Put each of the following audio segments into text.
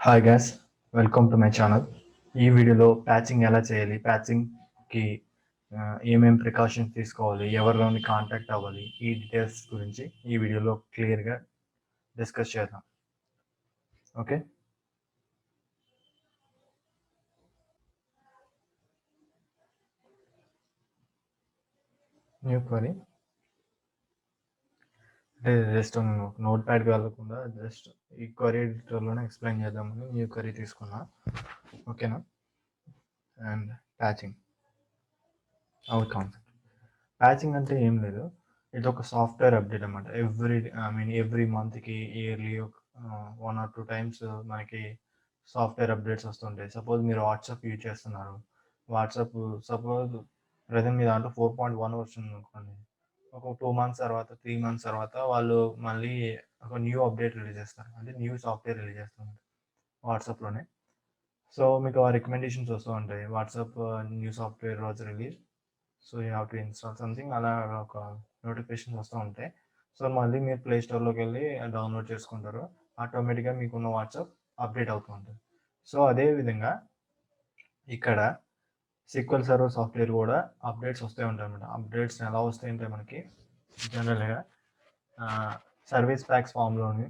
Hi guys, welcome to my channel. ఈ వీడియోలో patching ఎలా చేయాలి, ప్యాచింగ్కి ఏమేమి ప్రికాషన్స్ తీసుకోవాలి, ఎవరిలోని కాంటాక్ట్ అవ్వాలి, ఈ డీటెయిల్స్ గురించి ఈ వీడియోలో క్లియర్గా డిస్కస్ చేద్దాం. ఓకే, న్యూ క్వరీ అంటే జస్ట్ నోట్ ప్యాడ్కి వెళ్ళకుండా జస్ట్ ఈ క్వరీ ఎడిటర్లోనే ఎక్స్ప్లెయిన్ చేద్దామని న్యూ క్వరీ తీసుకున్నా. ఓకేనా? And patching our concept. Patching అంటే ఏం లేదు, ఇది ఒక సాఫ్ట్వేర్ అప్డేట్ అనమాట. ఎవ్రీ మంత్కి ఇయర్లీ 1 or 2 times మనకి సాఫ్ట్వేర్ అప్డేట్స్ వస్తుంటాయి. సపోజ్ మీరు వాట్సాప్ యూజ్ చేస్తున్నారు, వాట్సాప్ సపోజ్ ప్రజెంట్ మీ దాంట్లో 4.1 వర్షన్ అనుకోండి. ఒక 2 months తర్వాత 3 months తర్వాత వాళ్ళు మళ్ళీ ఒక న్యూ అప్డేట్ రిలీజ్ చేస్తారు, అంటే న్యూ సాఫ్ట్వేర్ రిలీజ్ చేస్తారు వాట్సాప్లోనే. సో మీకు ఆ రికమెండేషన్స్ వస్తూ ఉంటాయి, WhatsApp new software was release, so you have to install something, అలా ఒక నోటిఫికేషన్స్ వస్తూ ఉంటాయి. సో మళ్ళీ మీరు ప్లే స్టోర్లోకి వెళ్ళి డౌన్లోడ్ చేసుకుంటారు, ఆటోమేటిక్గా మీకున్న వాట్సాప్ అప్డేట్ అవుతూ ఉంటుంది. సో అదేవిధంగా ఇక్కడ సిక్వెల్ సర్వర్ సాఫ్ట్వేర్ కూడా అప్డేట్స్ వస్తూ ఉంటాయి అనమాట. అప్డేట్స్ ఎలా వస్తాయంటే మనకి జనరల్గా సర్వీస్ ప్యాక్స్ ఫామ్లోని,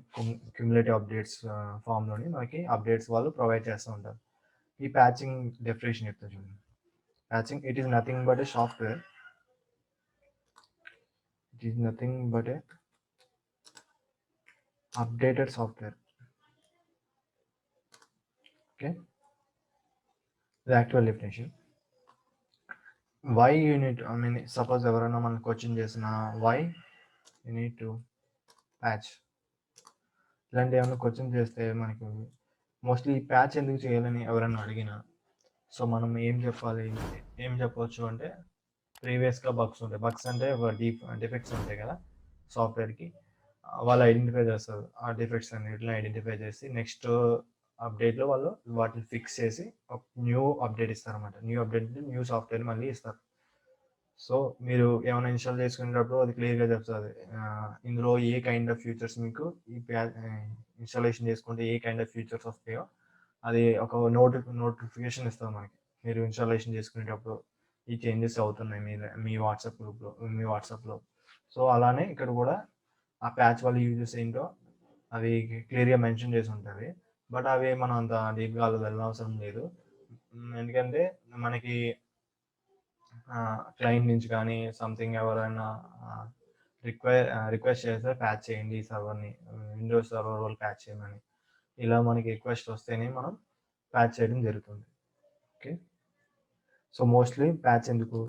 క్యుములేటివ్ అప్డేట్స్ ఫామ్లోని మనకి అప్డేట్స్ వాళ్ళు ప్రొవైడ్ చేస్తూ ఉంటారు. ఈ ప్యాచింగ్ డెఫినేషన్ చెప్తా చూడండి. Patching, it is nothing but a software. It is nothing but a updated software. Okay. The actual definition. Why you need, suppose ఎవరైనా మన కోచింగ్ చేసిన why you need to patch, ఇలాంటి ఏమైనా కోచింగ్ చేస్తే మనకి mostly patch ఎందుకు చేయాలని ఎవరైనా అడిగినా, సో మనం ఏం చెప్పవచ్చు అంటే ప్రీవియస్గా బగ్స్ ఉంటాయి. బగ్స్ అంటే డిఫెక్ట్స్ ఉంటాయి కదా సాఫ్ట్వేర్కి, వాళ్ళు ఐడెంటిఫై చేస్తారు. ఆ డిఫెక్ట్స్ అన్నిటిని ఐడెంటిఫై చేసి నెక్స్ట్ అప్డేట్లో వాళ్ళు వాటిని ఫిక్స్ చేసి ఒక న్యూ అప్డేట్ ఇస్తారు అనమాట. న్యూ అప్డేట్ న్యూ సాఫ్ట్వేర్ మళ్ళీ ఇస్తారు. సో మీరు ఏమైనా ఇన్స్టాల్ చేసుకునేటప్పుడు అది క్లియర్గా చెప్తుంది, ఇందులో ఏ కైండ్ ఆఫ్ ఫీచర్స్ మీకు ఈ ఇన్స్టాలేషన్ చేసుకుంటే ఏ కైండ్ ఆఫ్ ఫీచర్స్ వస్తాయో అది ఒక నోటిఫికేషన్ ఇస్తుంది మనకి. మీరు ఇన్స్టాలేషన్ చేసుకునేటప్పుడు ఈ చేంజెస్ అవుతున్నాయి మీ వాట్సాప్ గ్రూప్లో, మీ వాట్సాప్లో. సో అలానే ఇక్కడ కూడా ఆ ప్యాచ్ వల్ల యూజెస్ ఏంటో అవి క్లియర్గా మెన్షన్ చేసి ఉంటుంది. బట్ అవి మనం అంత డీప్గా వెళ్ళనవసరం లేదు, ఎందుకంటే మనకి క్లయింట్ నుంచి కానీ సంథింగ్ ఎవరైనా రిక్వెస్ట్ చేస్తే ప్యాచ్ చేయండి ఈ సర్వర్ని, విండోస్ సర్వర్ వాళ్ళు ప్యాచ్ చేయమని, ఇలా మనకి రిక్వెస్ట్ వస్తేనే మనం ప్యాచ్ చేయడం జరుగుతుంది. ఓకే, సో మోస్ట్లీ ప్యాచ్ ఎందుకు,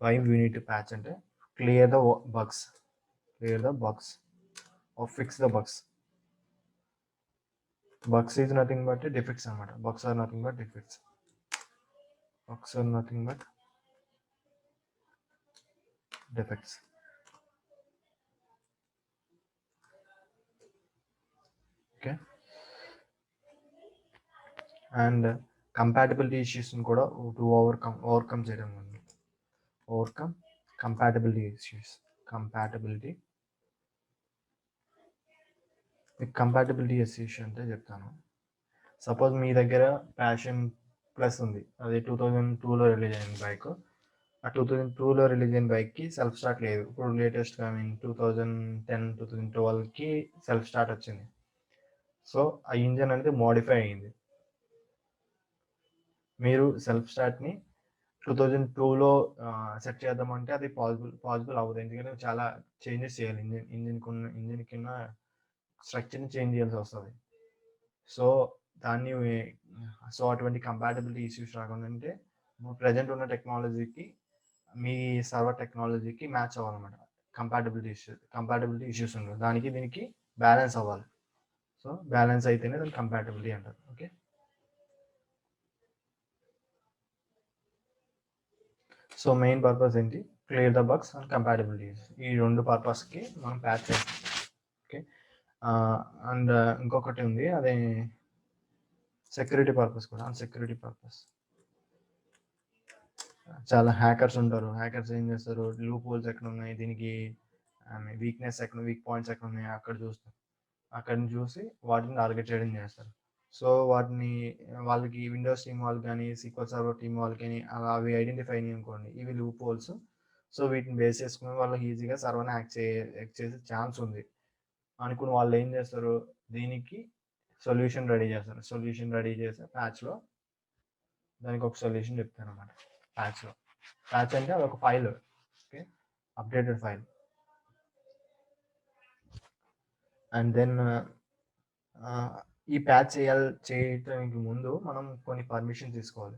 why we need to patch అంటే clear the bugs or fix the bugs. Bugs is nothing but defects అనమాట. Bugs are nothing but defects. Bugs are nothing but defects. Okay. And compatibility issues కూడా to overcome చేయడం. Overcome compatibility issues. Compatibility issues అంటే చెప్తాను. Suppose మీ దగ్గర passion plus ఉంది, అది 2002లో release అయింది bike. ఆ 2002లో రిలీజ్ అయిన బైక్కి సెల్ఫ్ స్టార్ట్ లేదు. ఇప్పుడు లేటెస్ట్గా 2010 2012కి సెల్ఫ్ స్టార్ట్ వచ్చింది. సో ఆ ఇంజన్ అనేది మోడిఫై అయింది. మీరు సెల్ఫ్ స్టార్ట్ని 2002లో సెట్ చేద్దామంటే అది పాసిబుల్ అవ్వదు, ఎందుకంటే చాలా చేంజెస్ చేయాలి. ఇంజిన్ కింద స్ట్రక్చర్ని చేంజ్ చేయాల్సి వస్తుంది. సో అటువంటి కంపాటబిలిటీ ఇష్యూస్ రాకుండా అంటే ప్రజెంట్ ఉన్న టెక్నాలజీకి మీ సర్వర్ టెక్నాలజీకి మ్యాచ్ అవ్వాలన్నమాట. కంపాటబిలిటీ ఇష్యూస్ ఉండవు, దానికి దీనికి బ్యాలెన్స్ అవ్వాలి. సో బ్యాలెన్స్ అయితేనే దాన్ని కంపాటబిలిటీ అంటారు. ఓకే, సో మెయిన్ పర్పస్ ఏంటి, clear the bugs and compatibilities. ఈ రెండు పర్పస్కి మనం ప్యాచ్ చేస్తాం. ఓకే, అండ్ ఇంకొకటి ఉంది, అదే సెక్యూరిటీ పర్పస్ కూడా. సెక్యూరిటీ పర్పస్ చాలా హ్యాకర్స్ ఉంటారు. హ్యాకర్స్ ఏం చేస్తారు, లూప్ హోల్స్ ఎక్కడ ఉన్నాయి, దీనికి వీక్ పాయింట్స్ ఎక్కడ ఉన్నాయి అక్కడ చూస్తారు. అక్కడిని చూసి వాటిని టార్గెట్ చేయడం చేస్తారు. సో వాటిని వాళ్ళకి విండోస్ టీమ్ వాళ్ళు కానీ సీక్వెల్ సర్వర్ టీమ్ వాళ్ళకి కానీ అవి ఐడెంటిఫై అయినాయి అనుకోండి, ఇవి లూప్ హోల్స్. సో వీటిని బేస్ చేసుకుని వాళ్ళు ఈజీగా సర్వర్ని హ్యాక్ చేసే ఛాన్స్ ఉంది అనుకుని వాళ్ళు ఏం చేస్తారు, దీనికి సొల్యూషన్ రెడీ చేస్తారు. సొల్యూషన్ రెడీ చేసి ప్యాచ్లో దానికి ఒక సొల్యూషన్ చెప్తాను అనమాట. ప్యాచ్లో ప్యాచ్ అంటే అది ఒక file, okay, updated file. And then ఈ ప్యాచ్ చేయడానికి ముందు మనం కొన్ని పర్మిషన్ తీసుకోవాలి.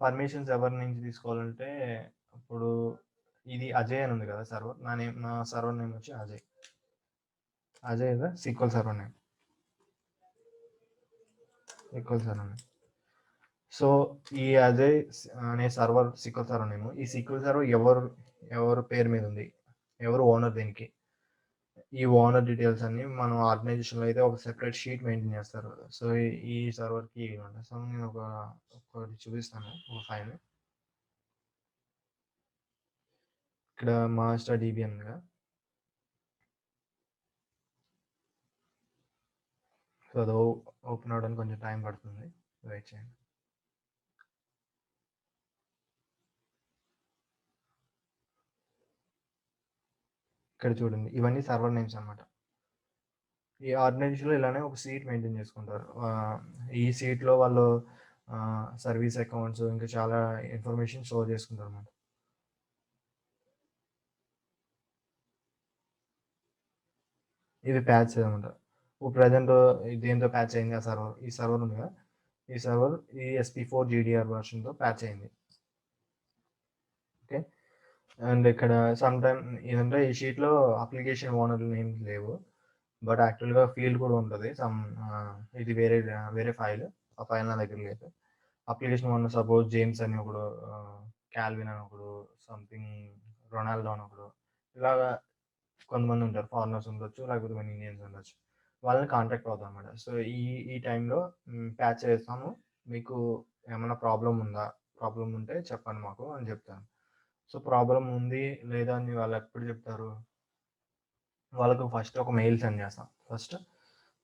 పర్మిషన్స్ ఎవరి నుంచి తీసుకోవాలంటే, ఇప్పుడు ఇది అజయ్ అని ఉంది కదా సర్వర్, నా సర్వర్ నేమ్ వచ్చి Ajay sequel server name, sequel server name. So ఈ అజయ్ అనే సర్వర్ సీక్వెల్ సర్వర్ నేమ్, ఈ సీక్వెల్ సర్వర్ ఎవరు పేరు మీద ఉంది, ఎవరు ఓనర్ దీనికి, ఈ ఓనర్ డీటెయిల్స్ అన్ని మనం ఆర్గనైజేషన్లో అయితే ఒక సెపరేట్ షీట్ మెయింటైన్ చేస్తారు. సో ఈ సర్వర్కి ఇవి ఉంటాయి. సో నేను ఒకటి చూపిస్తాను, ఒక ఫైల్. ఇక్కడ మాస్టర్ డీబీ ఉందిగా, సో అది ఓపెన్ అవడానికి కొంచెం టైం పడుతుంది, వెయిట్ చేయండి. ఇక్కడ చూడండి, ఇవన్నీ సర్వర్ నేమ్స్ అనమాట. ఈ ఆర్గనైజేషన్లో ఇలానే ఒక సీట్ మెయింటైన్ చేసుకుంటారు. ఈ సీట్లో వాళ్ళు సర్వీస్ అకౌంట్స్ ఇంకా చాలా ఇన్ఫర్మేషన్ స్టోర్ చేసుకుంటారు అన్నమాట. ఇది ప్యాచ్ అనమాట. ప్రజెంట్ దేంతో ప్యాచ్ అయింది ఆ సర్వర్, ఈ సర్వర్ ఉంది కదా, ఈ సర్వర్ ఈ SP4 GDR వర్షన్తో ప్యాచ్ అయింది. ఓకే, అండ్ ఇక్కడ సమ్ టైమ్ ఏంటంటే ఈ షీట్లో అప్లికేషన్ ఓనర్ నేమ్స్ లేవు, బట్ యాక్చువల్గా ఫీల్డ్ కూడా ఉంటుంది. ఇది వేరే ఫైల్, ఆ ఫైల్ నా దగ్గర లేదు. అప్లికేషన్ ఓనర్ సపోజ్ జేమ్స్ అని ఒకడు, క్యాల్విన్ అని ఒకడు, సంథింగ్ రొనాల్డో అని ఒకడు, ఇలాగా కొంతమంది ఉంటారు. ఫారినర్స్ ఉండొచ్చు, లేకపోతే మన ఇండియన్స్ ఉండొచ్చు. వాళ్ళని కాంటాక్ట్ అవుతాం అనమాట. సో ఈ టైంలో ప్యాచ్ చేస్తాము, మీకు ఏమైనా ప్రాబ్లం ఉందా, ప్రాబ్లం ఉంటే చెప్పండి మాకు అని చెప్తాను. సో ప్రాబ్లం ఉంది లేదా అని వాళ్ళు ఎప్పుడు చెప్తారు, వాళ్ళకు ఫస్ట్ ఒక మెయిల్ సెండ్ చేస్తాం. First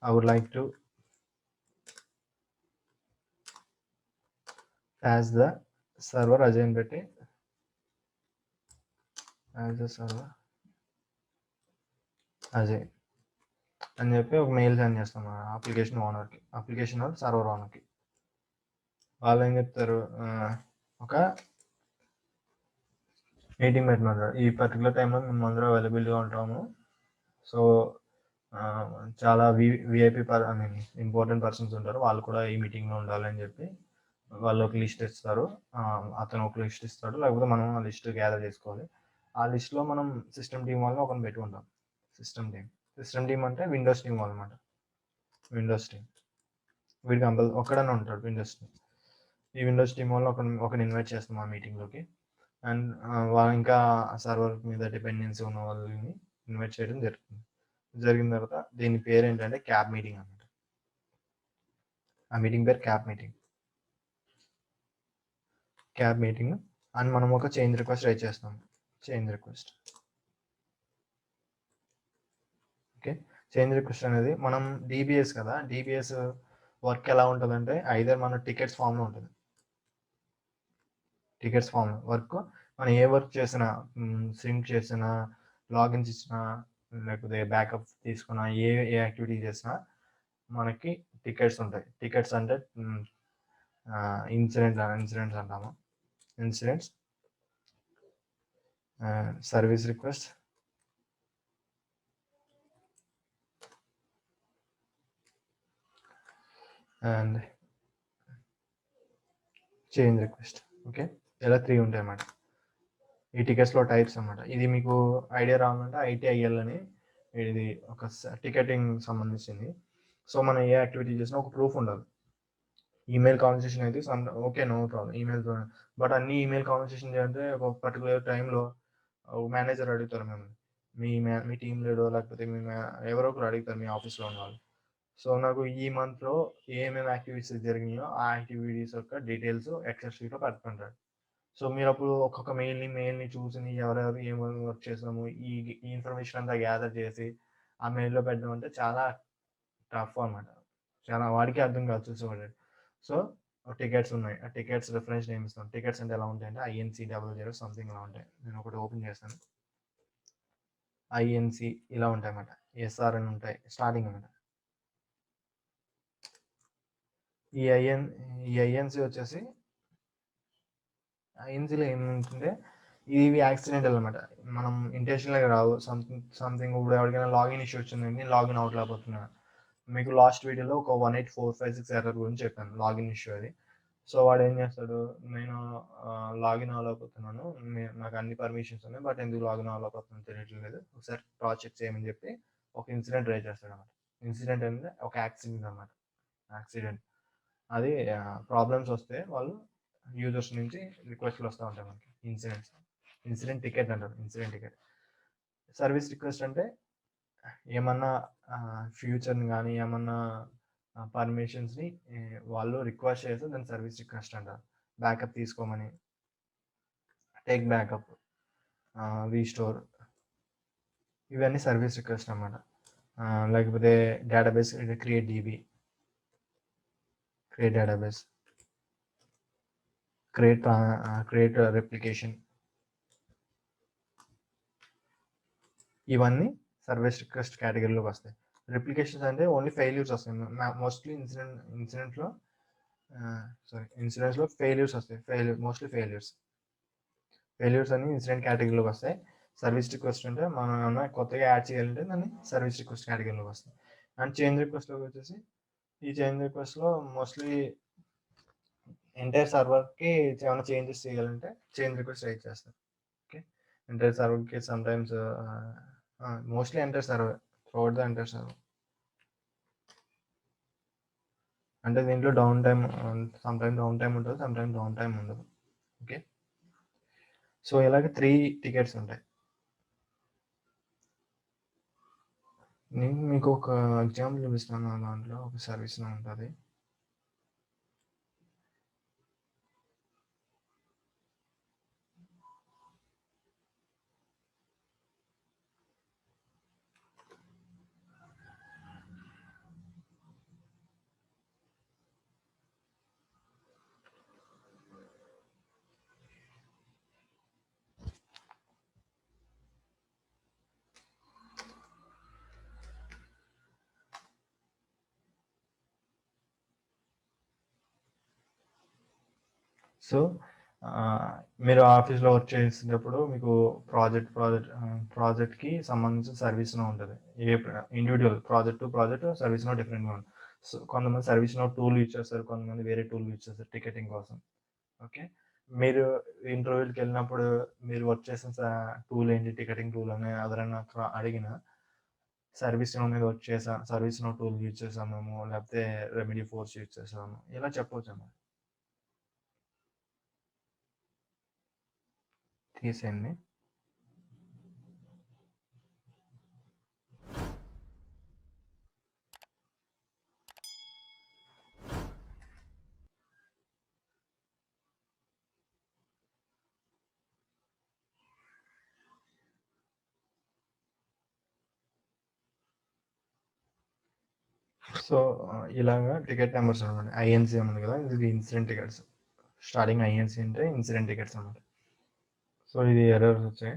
I would like to patch the server Ajay అని పెట్టి, యాజ్ ద సర్వర్ అజయ్ అని చెప్పి ఒక మెయిల్ సెండ్ చేస్తాం అప్లికేషన్ ఓనర్కి, అప్లికేషన్ సర్వర్ ఓనర్కి. వాళ్ళు ఏం చెప్తారు, ఒక మీటింగ్ పెట్టినారు, ఈ పర్టికులర్ టైంలో మేము అందరూ అవైలబుల్గా ఉంటాము. సో చాలా VIP I mean important persons ఉంటారు, వాళ్ళు కూడా ఈ మీటింగ్లో ఉండాలని చెప్పి వాళ్ళు ఒక లిస్ట్ ఇస్తారు. అతను ఒక లిస్ట్ ఇస్తాడు, లేకపోతే మనం ఆ లిస్ట్ గ్యాదర్ చేసుకోవాలి. ఆ లిస్ట్లో మనం సిస్టమ్ టీం వాళ్ళని ఒకరిని పెట్టుకుంటాం. సిస్టమ్ టీం అంటే విండోస్ టీం వాళ్ళు అనమాట. విండోస్ టీం వీడికి ఒక్కడనే ఉంటాడు విండోస్ టీం. ఈ విండోస్ టీం వాళ్ళు ఒకరిని ఇన్వైట్ చేస్తాం ఆ మీటింగ్లోకి. అండ్ ఇంకా సర్వర్ మీద డిపెండెన్సీ ఉన్న వాళ్ళని ఇన్వైట్ చేయడం జరిగిన తర్వాత దీని పేరు ఏంటంటే క్యాబ్ మీటింగ్ అనమాట. ఆ మీటింగ్ పేరు క్యాబ్ మీటింగ్. అండ్ మనం ఒక చేంజ్ రిక్వెస్ట్ రైట్ చేస్తాం. Change request, okay. Change request అనేది మనం DBS కదా, DBS వర్క్ ఎలా ఉంటుందంటే ఐదర్ మన టికెట్స్ ఫామ్లో ఉంటుంది. టికెట్స్ ఫామ్ వర్క్ మనం ఏ వర్క్ చేసినా, సింక్ చేసినా, లాగిన్స్ ఇచ్చినా, లేకపోతే బ్యాకప్ తీసుకున్నా, ఏ యాక్టివిటీ చేసినా మనకి టికెట్స్ ఉంటాయి. టికెట్స్ అంటే ఇన్సిడెంట్స్ అంటాము. Incidents, service request, and change request. Okay, ఇలా 3 ఉంటాయి అన్నమాట ఈ టికెట్స్లో టైప్స్ అన్నమాట. ఇది మీకు ఐడియా రావాలంటే ITIL అని, ఇది ఒక టికెటింగ్ సంబంధించింది. సో మనం ఏ యాక్టివిటీ చేసినా ఒక ప్రూఫ్ ఉండాలి. ఈమెయిల్ కాన్వర్సేషన్ అయితే ఓకే, నో ప్రాబ్లం, ఈమెయిల్తో. బట్ అన్ని ఈమెయిల్ కాన్వర్సేషన్ చేయాలంటే ఒక పర్టికులర్ టైంలో మేనేజర్ అడుగుతారు మేము, మీ టీం లీడో లేకపోతే ఎవరో ఒకరు అడుగుతారు మీ ఆఫీస్లో ఉన్న వాళ్ళు. సో నాకు ఈ మంత్లో ఏమేమి యాక్టివిటీస్ జరిగినాయో ఆ యాక్టివిటీస్ యొక్క డీటెయిల్స్ ఎక్సెల్ షీట్లో పెట్టుకుంటారు. సో మీరు అప్పుడు ఒక్కొక్క మెయిల్ని చూసి ఎవరెవరు ఏమేమి వర్క్ చేసాము ఈ ఇన్ఫర్మేషన్ అంతా గ్యాదర్ చేసి ఆ మెయిల్లో పెట్టడం అంటే చాలా టఫ్ అనమాట. చాలా వాడికి అర్థం కాదు చూసేవాడు. సో టికెట్స్ ఉన్నాయి. ఆ టికెట్స్ రిఫరెన్స్ నేమ్ ఇస్తాం. టికెట్స్ అంటే ఎలా ఉంటాయంటే INC00 సంథింగ్ ఇలా ఉంటాయి. నేను ఒకటి ఓపెన్ చేస్తాను. INC ఇలా ఉంటాయన్నమాట. SR అని ఉంటాయి స్టార్టింగ్ అనమాట. ఈ ఐఎన్సి వచ్చేసి ఐఎన్సీలో ఏముంటుంటే ఇవి యాక్సిడెంటల్ అనమాట. మనం ఇంటెన్షనల్గా రావు. సంథింగ్ ఇప్పుడు ఎవరికైనా లాగిన్ ఇష్యూ వచ్చిందండి, లాగిన్ అవుట్ లేకపోతున్నాను. మీకు లాస్ట్ వీడియోలో ఒక 18456 ఎర్రర్ గురించి చెప్పాను, లాగిన్ ఇష్యూ అది. సో వాడు ఏం చేస్తాడు, నేను లాగిన్ అవ్వలేకపోతున్నాను, నాకు అన్ని పర్మిషన్స్ ఉన్నాయి, బట్ ఎందుకు లాగిన్ అవ్వలేకపోతున్నాను తెలియట్లేదు, ఒకసారి క్రాస్ చెక్ చేయమని చెప్పి ఒక ఇన్సిడెంట్ రైజ్ చేస్తాడు అనమాట. ఇన్సిడెంట్ అంటే ఒక యాక్సిడెంట్ అనమాట. యాక్సిడెంట్ అది ప్రాబ్లమ్స్ వస్తే వాళ్ళు యూజర్స్ నుంచి రిక్వెస్ట్లు వస్తూ ఉంటాయి మనకి. ఇన్సిడెంట్ టికెట్ అంటారు. Incident ticket. సర్వీస్ రిక్వెస్ట్ అంటే ఏమన్నా ఫ్యూచర్ని కానీ ఏమన్నా పర్మిషన్స్ని వాళ్ళు రిక్వెస్ట్ చేస్తే దాన్ని సర్వీస్ రిక్వెస్ట్ అంటారు. బ్యాకప్ తీసుకోమని, టేక్ బ్యాకప్, రీస్టోర్, ఇవన్నీ సర్వీస్ రిక్వెస్ట్ అన్నమాట. లేకపోతే database create database, create replication, ఇవన్నీ సర్వీస్ రిక్వెస్ట్ కేటగిరీలోకి వస్తాయి. రెప్లికేషన్స్ అంటే ఓన్లీ ఫెయిల్యూర్స్ వస్తాయి. మోస్ట్లీ ఇన్సిడెంట్స్లో ఫెయిల్యూర్స్ వస్తాయి. మోస్ట్లీ ఫెయిల్యూర్స్ అని ఇన్సిడెంట్ కేటగిరీలోకి వస్తాయి. సర్వీస్ రిక్వెస్ట్ అంటే మనం ఏమన్నా కొత్తగా యాడ్ చేయాలంటే దాన్ని సర్వీస్ రిక్వెస్ట్ కేటగిరీలోకి వస్తాయి. అండ్ చేంజ్ రిక్వెస్ట్లోకి వచ్చేసి, ఈ చేంజ్ రిక్వెస్ట్లో మోస్ట్లీ ఎంటైర్ సర్వర్కి ఏమైనా చేంజెస్ చేయాలంటే చేంజ్ రిక్వెస్ట్ రైజ్ చేస్తారు. ఓకే, ఎంటైర్ సర్వర్కి sometimes mostly entire server, throughout the entire server. అంటే దీంట్లో డౌన్ టైమ్, డౌన్ టైమ్ ఉంటుంది, డౌన్ టైమ్ ఉండదు. ఓకే, సో ఇలాగ 3 టికెట్స్ ఉంటాయి. నేను మీకు ఒక ఎగ్జాంపుల్ చూపిస్తాను. దాంట్లో ఒక సర్వీస్ ఉంటుంది. సో మీరు ఆఫీస్లో వర్క్ చేసేటప్పుడు మీకు ప్రాజెక్ట్కి సంబంధించిన సర్వీస్ నో ఉంటుంది. Individual project to project ServiceNow డిఫరెంట్గా ఉంటుంది. సో కొంతమంది సర్వీస్ నో టూల్ యూజ్ చేస్తారు, కొంతమంది వేరే టూల్ యూజ్ చేస్తారు టికెటింగ్ కోసం. ఓకే, మీరు ఇంటర్వ్యూకి వెళ్ళినప్పుడు మీరు వర్క్ చేసిన టూల్ ఏంటి, టికెటింగ్ టూల్ అని ఎవరైనా అడిగిన సర్వీస్ నో మీద వర్క్ చేసాం, సర్వీస్ నో టూల్ యూజ్ చేసాము మేము, లేకపోతే రెమెడీ ఫోర్స్ యూజ్ చేసాము, ఇలా చెప్పవచ్చు అన్నమాట. తీసేయండి. సో ఇలాగా టికెట్ నెంబర్స్ అనమాట. ఐఎన్సీ ఉంది కదా, ఇది ఇన్సిడెంట్ టికెట్స్. స్టార్టింగ్ ఐఎన్సీ అంటే ఇన్సిడెంట్ టికెట్స్ అనమాట. సో ఇది ఎర్రర్స్ వచ్చాయి,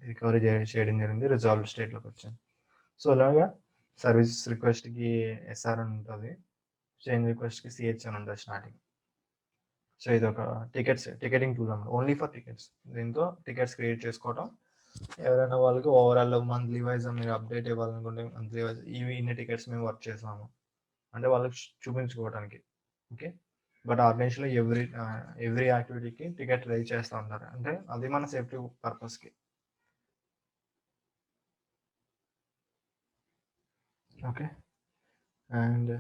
రికవరీ చేయడం జరిగింది, రిజాల్వ్ స్టేట్లోకి వచ్చాను. సో ఇలాగా సర్వీస్ రిక్వెస్ట్కి SR అని ఉంటుంది, చేంజ్ రిక్వెస్ట్కి CH అని ఉంటుంది స్టార్టింగ్. సో ఇది ఒక టికెటింగ్ టూల్ అనమాట, ఓన్లీ ఫర్ టికెట్స్. దీంతో టికెట్స్ క్రియేట్ చేసుకోవడం, ఎవరైనా వాళ్ళకి ఓవరాల్ మంత్లీ వైజ్ మీరు అప్డేట్ ఇవ్వాలనుకుంటే మంత్లీ వైజ్ ఇన్ని టికెట్స్ మేము వర్క్ చేసాము అంటే వాళ్ళకి చూపించుకోవడానికి. ఓకే, బట్ ఆర్గనైజేషన్లో ఎవ్రీ యాక్టివిటీకి టికెట్ రైజ్ చేస్తూ ఉంటారు, అంటే అది మన సేఫ్టీ పర్పస్కి. Okay, and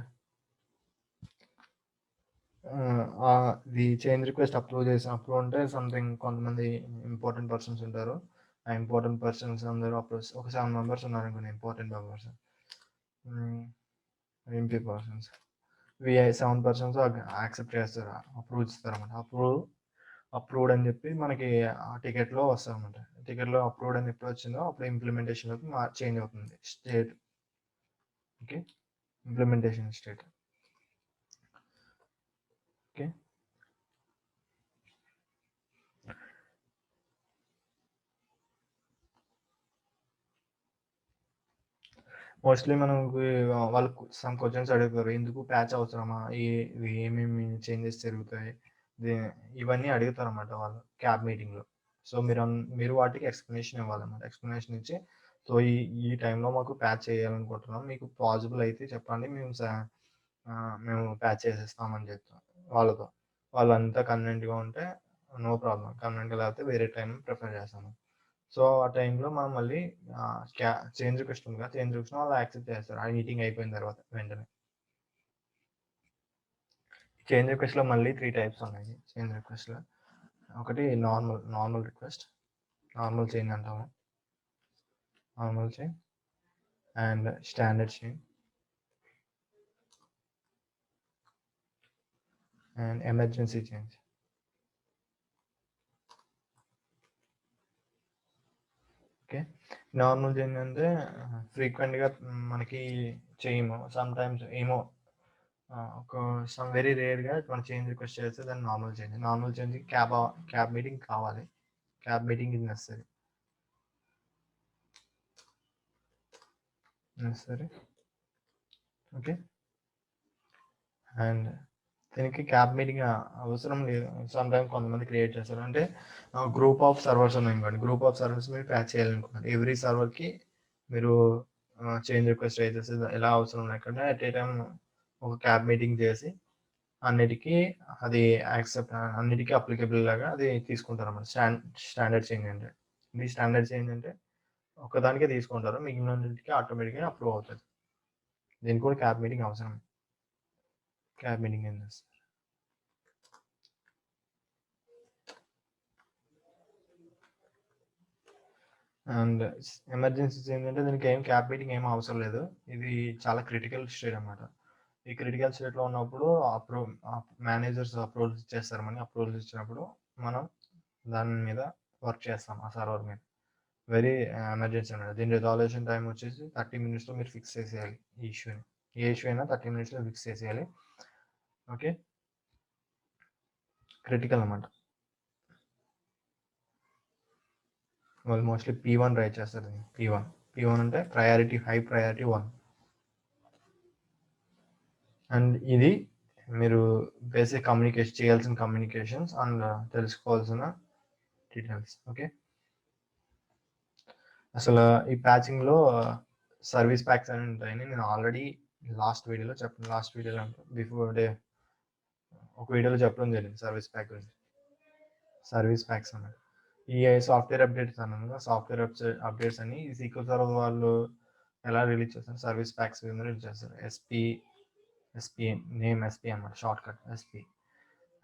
the change request approve అంటే సంథింగ్ కొంతమంది ఇంపార్టెంట్ పర్సన్స్ ఉంటారు. ఆ ఇంపార్టెంట్ పర్సన్స్ అందరూ ఒక 7 మెంబర్స్ ఉన్నారు అనుకోండి, important members, MP persons. 7 persons accept చేస్తారు, అప్రూవ్ ఇస్తారు అనమాట. అప్రూవ్డ్ అని చెప్పి మనకి ఆ టికెట్లో వస్తుంది అనమాట. టికెట్లో అప్రూవ్డ్ అని ఎప్పుడు వచ్చిందో అప్పుడు ఇంప్లిమెంటేషన్లోకి చేంజ్ అవుతుంది state. Okay, implementation state. Okay, mostly మనకు వాళ్ళు సమ్ క్వశ్చన్స్ అడుగుతారు, ఎందుకు ప్యాచ్ అవసరమా, ఇవి ఏమేమి చేంజెస్ జరుగుతాయి, ఇవన్నీ అడుగుతారు అన్నమాట వాళ్ళు క్యాబ్ మీటింగ్లో. సో మీరు వాటికి ఎక్స్ప్లెనేషన్ ఇవ్వాలన్నమాట. ఎక్స్ప్లెనేషన్ ఇచ్చి, సో ఈ టైంలో మాకు ప్యాచ్ చేయాలనుకుంటున్నాం, మీకు పాసిబుల్ అయితే చెప్పండి, మేము ప్యాచ్ చేసేస్తామని చెప్తాం వాళ్ళతో. వాళ్ళంతా కన్వీనెంట్గా ఉంటే నో ప్రాబ్లం, కన్వీనెంట్గా లేకపోతే వేరే టైం ప్రిఫర్ చేస్తాము. సో ఆ టైంలో మనం మళ్ళీ చేంజ్ రిక్వెస్ట్ ఉంది కదా, చేంజ్ రిక్వెస్ట్ వాళ్ళు యాక్సెప్ట్ చేస్తారు ఆ మీటింగ్ అయిపోయిన తర్వాత వెంటనే. చేంజ్ రిక్వెస్ట్లో మళ్ళీ 3 టైప్స్ ఉన్నాయి చేంజ్ రిక్వెస్ట్లో. ఒకటి నార్మల్ రిక్వెస్ట్, నార్మల్ చేంజ్ అంటాము, normal change and standard change and emergency change. Okay, normal change అంటే ఫ్రీక్వెంట్గా మనకి చేయము, సమ్ టైమ్స్ ఏమో ఒక వెరీ రేర్గా మనం చేంజ్ రిక్వెస్ట్ చేస్తే దాన్ని normal change. Normal change cab meeting కావాలి, క్యాబ్ మీటింగ్ ఇది నెసరీ. ఓకే, అండ్ దీనికి క్యాబ్ మీటింగ్ అవసరం లేదు. సమ్ టైమ్ కొంతమంది క్రియేట్ చేస్తారు, అంటే గ్రూప్ ఆఫ్ సర్వర్స్ ఉన్నాయనుకోండి, గ్రూప్ ఆఫ్ సర్వర్స్ మీరు ప్యాచ్ చేయాలనుకోండి, ఎవ్రీ సర్వర్కి మీరు చేంజ్ రిక్వెస్ట్ రైజెస్ ఎలా అవసరం లేకుండా ఎట్ ఏ టైం ఒక క్యాబ్ మీటింగ్ చేసి అన్నిటికీ అది యాక్సెప్ట్, అన్నిటికీ అప్లికబుల్ లాగా అది తీసుకుంటారు అన్నమాట. స్టాండర్డ్ చేంజ్ అంటే ఇది స్టాండర్డ్ చేంజ్ అంటే ఒకదానికే తీసుకుంటారు, మిగిలినన్నిటికీ ఆటోమేటిక్గా అప్రూవ్ అవుతుంది. దీనికి కూడా క్యాబ్ మీటింగ్ అవసరం. క్యాబ్ మీటింగ్ ఏం చేస్తారు. అండ్ ఎమర్జెన్సీస్ ఏంటంటే దీనికి క్యాబ్ మీటింగ్ ఏం అవసరం లేదు, ఇది చాలా క్రిటికల్ స్టేట్ అనమాట. ఈ క్రిటికల్ స్టేట్లో ఉన్నప్పుడు మేనేజర్స్ అప్రూవల్స్ ఇచ్చేస్తారు, మనకి అప్రూవల్స్ ఇచ్చినప్పుడు మనం దాని మీద వర్క్ చేస్తాం ఆ సర్వర్ మీద. వెరీ ఎమర్జెన్సీ అనమాట. దీని రిజాల్యూషన్ టైం వచ్చేసి 30 minutesలో మీరు ఫిక్స్ చేసేయాలి ఈ ఇష్యూని. ఏ ఇష్యూ అయినా 30 minutesలో ఫిక్స్ చేసేయాలి. ఓకే, క్రిటికల్ అనమాట. వాళ్ళు మోస్ట్లీ P1 రైట్ చేస్తారు. P1 అంటే ప్రయారిటీ, హై ప్రయారిటీ 1. అండ్ ఇది మీరు బేసిక్ కమ్యూనికేషన్ చేయాల్సిన కమ్యూనికేషన్స్ అండ్ తెలుసుకోవాల్సిన డీటెయిల్స్. ఓకే, అసలు ఈ ప్యాచింగ్లో సర్వీస్ ప్యాక్స్ అని ఉంటాయని నేను ఆల్రెడీ లాస్ట్ వీడియోలో బిఫోర్ డే ఒక వీడియోలో చెప్పడం జరిగింది సర్వీస్ ప్యాక్ గురించి. సర్వీస్ ప్యాక్స్ అన్నమాట. ఈ సాఫ్ట్వేర్ అప్డేట్స్ అన్నాను, సాఫ్ట్వేర్ అప్డేట్స్ అని ఈ సీక్వెల్ సర్వర్ వాళ్ళు ఎలా రిలీజ్ చేస్తారు, సర్వీస్ ప్యాక్స్ కింద రిలీజ్ చేస్తారు. ఎస్పీ నేమ్ ఎస్పీ అన్నమాట, short cut SP.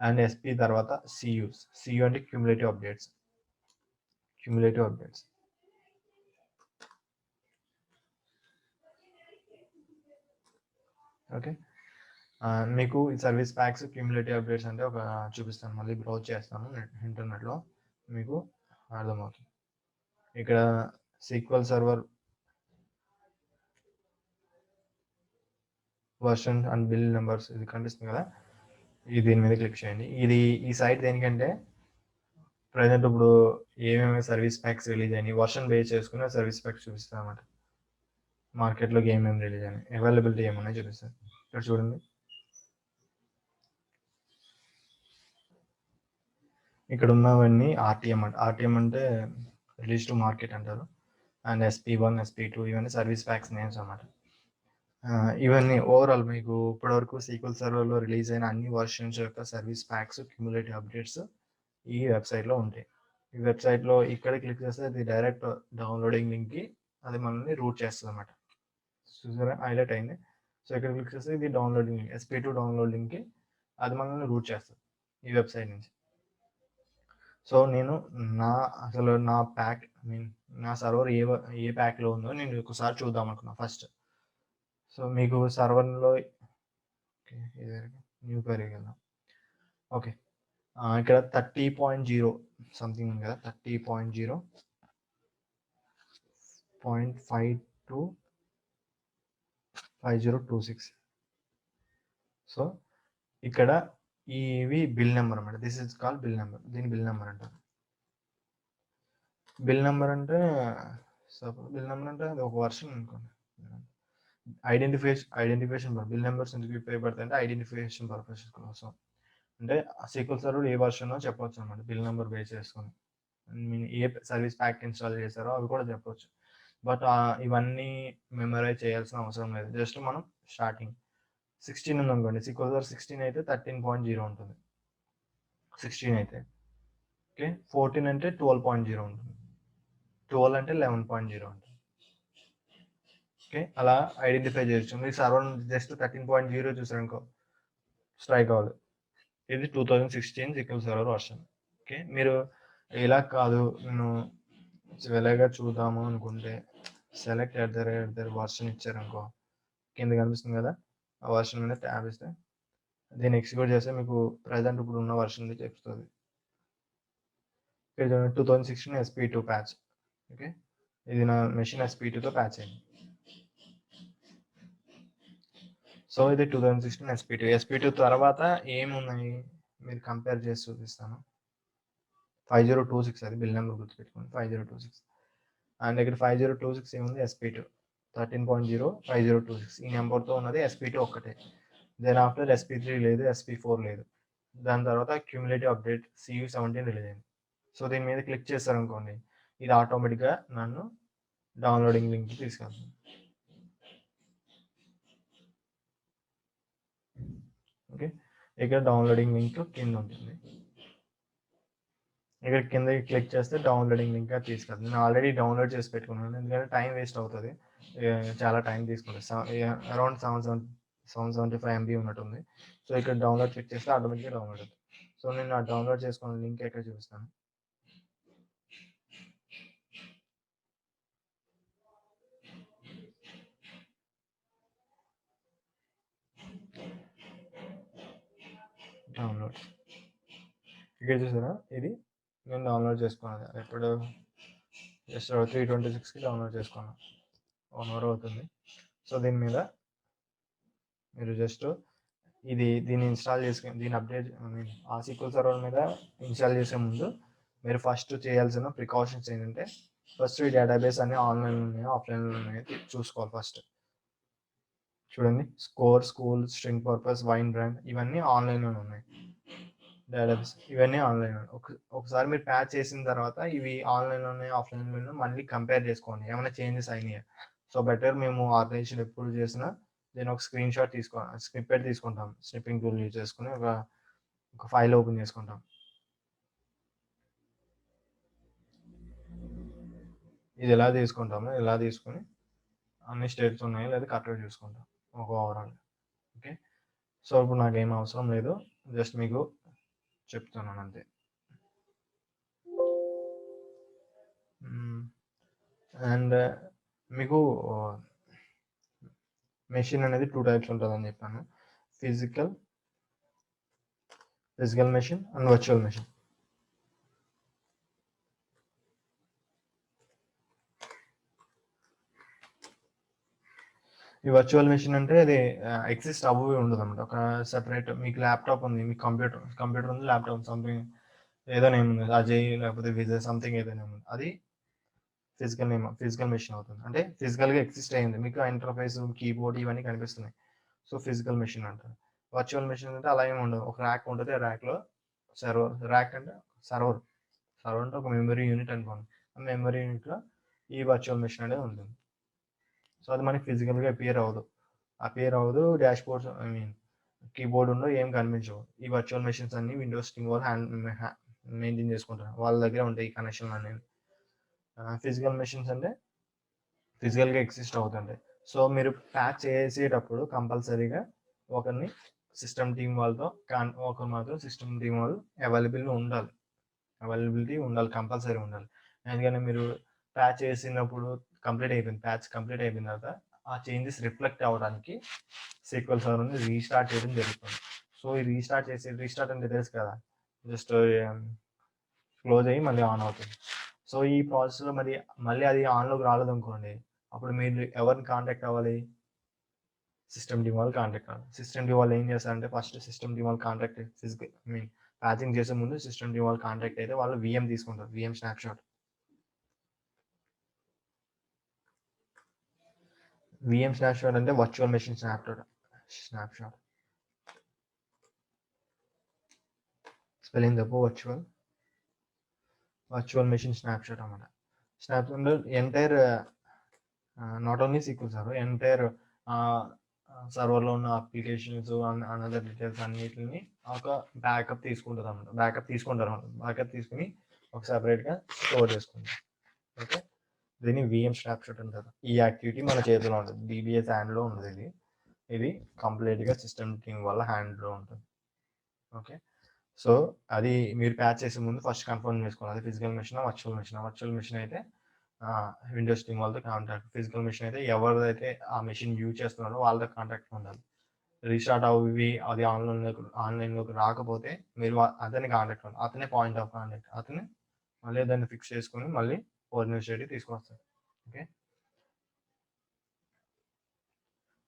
And SP తర్వాత సియు అంటే క్యూములేటివ్ అప్డేట్స్. ఓకే, మీకు ఈ సర్వీస్ ప్యాక్స్ క్యూములేటివ్ అప్డేట్స్ అంటే ఒక చూపిస్తాను, మళ్ళీ బ్రౌజ్ చేస్తాను ఇంటర్నెట్లో, మీకు అర్థమవుతుంది. ఇక్కడ sequel server version and bill numbers ఇది కనిపిస్తుంది కదా, దీని మీద క్లిక్ చేయండి. ఈ సైట్ దేనికంటే ప్రజెంట్ ఇప్పుడు ఏమేమి సర్వీస్ ప్యాక్స్ రిలీజ్ అయినాయి వర్షన్ బేస్ చేసుకుని సర్వీస్ ప్యాక్స్ చూపిస్తాను అన్నమాట. మార్కెట్లోకి ఏమేమి రిలీజ్ అయినాయి, అవైలబిలిటీ ఏమన్నా చూపిస్తాను. ఇక్కడ చూడండి, ఇక్కడ ఉన్నవన్నీ ఆర్టీఎం అంటే రిలీజ్ టు మార్కెట్ అంటారు. అండ్ SP1, SP2 ఇవన్నీ సర్వీస్ ప్యాక్స్ నేమ్స్ అన్నమాట. ఇవన్నీ ఓవరాల్ మీకు ఇప్పటివరకు సీక్వెల్ సర్వర్లో రిలీజ్ అయిన అన్ని వర్షన్స్ యొక్క సర్వీస్ ప్యాక్స్ క్యూములేటివ్ అప్డేట్స్ ఈ వెబ్సైట్లో ఉంటాయి. ఈ వెబ్సైట్లో ఇక్కడ క్లిక్ చేస్తే అది డైరెక్ట్ డౌన్లోడింగ్ లింక్కి అది మనల్ని రూట్ చేస్తుంది అన్నమాట. చూసారా, హైలైట్ అయింది. సో ఇక్కడ క్లిక్ చేస్తే ఇది డౌన్లోడింగ్ లింక్, SP2 డౌన్లోడ్ లింక్కి అది మనల్ని రూట్ చేస్తుంది ఈ వెబ్సైట్ నుంచి. సో నేను నా సర్వర్ ఏ ప్యాక్లో ఉందో నేను ఒకసారి చూద్దాం అనుకున్నా ఫస్ట్. సో మీకు సర్వర్లో న్యూ క్వెరీకి వెళ్దాం. ఓకే, ఇక్కడ 30.0 సంథింగ్ ఉంది కదా, 30.0.52 5026. సో ఇక్కడ ఇవి బిల్ నెంబర్ అన్నమాట. This is called bill number. దీని బిల్ నెంబర్ అంటారు. బిల్ నెంబర్ అంటే బిల్ నెంబర్ అంటే అది ఒక వర్షన్ అనుకోండి. ఐడెంటిఫికేషన్ బిల్ నెంబర్స్ ఎందుకు ఉపయోగపడతాయి అంటే ఐడెంటిఫికేషన్ పర్పస్ కోసం. అంటే సీక్వెల్ సర్వర్ ఏ వర్షన్ చెప్పొచ్చు అనమాట బిల్ నెంబర్ బేస్ చేసుకొని. ఏ సర్వీస్ ప్యాక్ ఇన్స్టాల్ చేశారో అవి కూడా చెప్పొచ్చు. బట్ ఇవన్నీ మెమరైజ్ చేయాల్సిన అవసరం లేదు. జస్ట్ మనం స్టార్టింగ్ 16 ఉంది అనుకోండి, సీక్వెల్ సర్వర్ 16 అయితే 13.0 ఉంటుంది. 16 అయితే ఓకే, 14 అంటే 12.0 ఉంటుంది, 12 అంటే 11.0 ఉంటుంది. ఓకే, అలా ఐడెంటిఫై చేయొచ్చు. మీరు సర్వర్ జస్ట్ 13.0 చూసారనుకో స్ట్రైక్ అవ్వదు. ఇది 2016 సీక్వెల్ సర్వర్ వర్షన్. ఓకే, మీరు ఇలా కాదు నేను వెలగా చూద్దాము అనుకుంటే సెలెక్ట్ ఎట్ వర్షన్ ఇచ్చారనుకో, కింద కనిపిస్తుంది కదా ఆ వర్షన్ మీద ట్యాబ్ ఇస్తే దీన్ని ఎగ్జిక్యూట్ చేస్తే మీకు ప్రజెంట్ ఇప్పుడు ఉన్న వర్షన్ చెప్తుంది. 2016 SP2 ప్యాచ్. ఓకే, ఇది నా మెషిన్ SP2తో ప్యాచ్ అయింది. సో ఇది 2016 SP2 తర్వాత ఏమున్నాయి మీరు కంపేర్ చేసి చూపిస్తాను. 5026 అది బిల్ నెంబర్ గుర్తుపెట్టుకోండి, 5026. అండ్ ఇక్కడ 5026 ఏముంది, SP2 13.0 5026 ఈ నెంబర్తో ఉన్నది SP2 ఒక్కటే. దెన్ ఆఫ్టర్ SP3 లేదు, SP4 లేదు. దాని తర్వాత క్యూములేటివ్ అప్డేట్ CU17 రిలీజ్ అయింది. సో దీని మీద క్లిక్ చేస్తారనుకోండి, ఇది ఆటోమేటిక్గా నన్ను డౌన్లోడింగ్ లింక్కి తీసుకెళ్తుంది. ఓకే, ఇక్కడ డౌన్లోడింగ్ లింక్ కింద ఉంటుంది. ఇక్కడ కింద క్లిక్ చేస్తే డౌన్లోడింగ్ లింక్ తీసుకెళ్తుంది. నేను ఆల్రెడీ డౌన్లోడ్ చేసి పెట్టుకున్నాను, ఎందుకంటే టైం వేస్ట్ అవుతుంది, చాలా టైం తీసుకుంటుంది. అరౌండ్ 775 MB ఉన్నట్టుంది. సో ఇక్కడ డౌన్లోడ్ క్లిక్ చేస్తే ఆటోమేటిక్గా డౌన్లోడ్ అవుతుంది. సో నేను ఆ డౌన్లోడ్ చేసుకున్న లింక్ ఎక్కడ చూపిస్తాను. డౌన్లోడ్ ఇక్కడ చూసారా, ఇది నేను డౌన్లోడ్ చేసుకున్నాను ఎప్పుడు జస్ట్ 326కి డౌన్లోడ్ చేసుకున్నాను. 1 అవర్ అవుతుంది. సో దీని మీద మీరు జస్ట్ దీన్ని ఇన్స్టాల్ చేసుకుని దీన్ని అప్డేట్ ఆ సీక్వెల్ సర్వర్ మీద ఇన్స్టాల్ చేసే ముందు మీరు ఫస్ట్ చేయాల్సిన ప్రికాషన్స్ ఏంటంటే, ఫస్ట్ ఈ డేటాబేస్ అన్ని ఆన్లైన్లో ఉన్నాయో ఆఫ్లైన్లో ఉన్నాయో చూసుకోవాలి. ఫస్ట్ చూడండి, score, school, string purpose, wine brand ఇవన్నీ ఆన్లైన్లోనే ఉన్నాయి. డేటాబేస్ ఇవన్నీ ఆన్లైన్. ఒకసారి మీరు ప్యాచ్ చేసిన తర్వాత ఇవి ఆన్లైన్లో ఉన్నాయి ఆఫ్లైన్లో మళ్ళీ కంపేర్ చేసుకోండి, ఏమైనా చేంజెస్ అయినాయి. సో బెటర్ మేము ఆర్గనైజేషన్ ఎప్పుడు చేసినా నేను ఒక స్క్రీన్ షాట్ స్నిప్పెట్ తీసుకుంటాం, స్నిప్పింగ్ టూల్ యూజ్ చేసుకుని ఒక ఫైల్ ఓపెన్ చేసుకుంటాం. ఇది ఎలా తీసుకుంటామో ఇలా తీసుకుని అన్ని స్టేట్స్ ఉన్నాయో లేదా కరెక్ట్గా చూసుకుంటాం ఒక ఓవరాల్. ఓకే, సో ఇప్పుడు నాకేం అవసరం లేదు, జస్ట్ మీకు చెప్తున్నాను అంతే. అండ్ మీకు మెషిన్ అనేది 2 టైప్స్ ఉంటుందని చెప్పాను, physical machine and virtual machine. ఈ వర్చువల్ మెషిన్ అంటే అది ఎగ్జిస్ట్ అవ్వి ఉండదు అనమాట. ఒక సెపరేట్ మీకు ల్యాప్టాప్ ఉంది, మీకు కంప్యూటర్ ఉంది, ల్యాప్టాప్ సంథింగ్ ఏదో నేమ్ ఉంది, అజయ్ లేకపోతే విజయ్ సంథింగ్ ఏదో నేమ్ ఉంది, అది ఫిజికల్ మెషిన్ అవుతుంది. అంటే ఫిజికల్గా ఎగ్జిస్ట్ అయ్యింది, మీకు ఇంటర్ఫేస్, కీబోర్డ్ ఇవన్నీ కనిపిస్తున్నాయి. సో ఫిజికల్ మెషిన్ అంటారు. వర్చువల్ మెషిన్ అంటే అలా ఏమి ఉండదు, ఒక ర్యాక్ ఉంటుంది, ఆ ర్యాక్లో ర్యాక్ అంటే సర్వర్ అంటే ఒక మెమరీ యూనిట్ అనుకోండి, ఆ మెమరీ యూనిట్లో ఈ వర్చువల్ మెషిన్ అనేది ఉంటుంది. సో అది మనకి ఫిజికల్గా అపియర్ అవ్వదు, డాష్ బోర్డ్స్ కీబోర్డ్ ఉండవు, ఏం కనిపించవు. ఈ వర్చువల్ మెషిన్స్ అన్ని విండోస్ టీమ్ వాళ్ళు మెయింటైన్ చేసుకుంటారు, వాళ్ళ దగ్గర ఉంటాయి ఈ కనెక్షన్లు అనేవి. ఫిజికల్ మెషిన్స్ అంటే ఫిజికల్గా ఎగ్జిస్ట్ అవుతుంటాయి. సో మీరు ప్యాచ్ చేసేటప్పుడు కంపల్సరీగా ఒకరిని సిస్టమ్ టీం వాళ్ళతో ఒకరు మాత్రం సిస్టమ్ టీం వాళ్ళు అవైలబిలిటీ ఉండాలి, కంపల్సరీ ఉండాలి. ఎందుకంటే మీరు ప్యాచ్ చేసినప్పుడు ప్యాచ్ కంప్లీట్ అయిపోయిన తర్వాత ఆ చేంజెస్ రిఫ్లెక్ట్ అవ్వడానికి సీక్వెల్ సర్వర్ని రీస్టార్ట్ చేయడం జరుగుతుంది. సో ఈ రీస్టార్ట్ అంటే తెలుసు కదా, జస్ట్ క్లోజ్ అయ్యి మళ్ళీ ఆన్ అవుతుంది. సో ఈ ప్రాసెస్లో మళ్ళీ అది ఆన్లోకి రాలేదు అనుకోండి, అప్పుడు మీరు ఎవరిని కాంటాక్ట్ అవ్వాలి, సిస్టమ్ టీమ్ వాళ్ళు కాంటాక్ట్ అవ్వాలి. సిస్టమ్ టీమ్ వాళ్ళు ఏం చేస్తారంటే ఫస్ట్ సిస్టమ్ టీమ్ వాళ్ళు కాంటాక్ట్ ప్యాచింగ్ చేసే ముందు సిస్టమ్ టీమ్ వాళ్ళు కాంటాక్ట్ అయితే వాళ్ళు విఎం తీసుకుంటారు, విఎం స్నాప్షాట్. విఎం స్నాప్షాట్ అంటే వర్చువల్ మెషిన్ స్నాప్షాట్ స్పెల్లింగ్ తప్పు, వర్చువల్ మెషిన్ స్నాప్షాట్ అన్నమాట. Snapshot entire not only SQL server, entire సర్వర్లో ఉన్న అప్లికేషన్స్ అనదర్ డీటెయిల్స్ అన్నిటిని ఒక బ్యాకప్ తీసుకుంటుంది అన్నమాట. బ్యాకప్ తీసుకుని ఒక సపరేట్గా స్టోర్ చేసుకుంటాం. ఓకే, దీన్ని విఎం స్నాప్షాట్ అంటారు. ఈ యాక్టివిటీ మన చేతిలో ఉంటుంది, డిబిఎస్ హ్యాండ్లో ఉంటుంది. ఇది కంప్లీట్గా సిస్టమ్ టీమ్ వల్ల హ్యాండ్లో ఉంటుంది. ఓకే, సో అది మీరు ప్యాచ్ చేసే ముందు ఫస్ట్ కన్ఫర్మ్ చేసుకోవాలి, అది ఫిజికల్ మెషిన్ వర్చువల్ మెషిన్ అయితే విండోస్ టీమ్ వాళ్ళతో కాంటాక్ట్, ఫిజికల్ మెషిన్ అయితే ఎవరైతే ఆ మెషిన్ యూజ్ చేస్తున్నారో వాళ్ళతో కాంటాక్ట్ ఉండాలి. రీస్టార్ట్ అవి అది ఆన్లైన్లోకి రాకపోతే మీరు అతని కాంటాక్ట్ ఉండాలి, అతనే పాయింట్ ఆఫ్ కాంటాక్ట్, అతనే మళ్ళీ దాన్ని ఫిక్స్ చేసుకుని మళ్ళీ ఒరిజినల్ స్టేట్ తీసుకొస్తారు. ఓకే,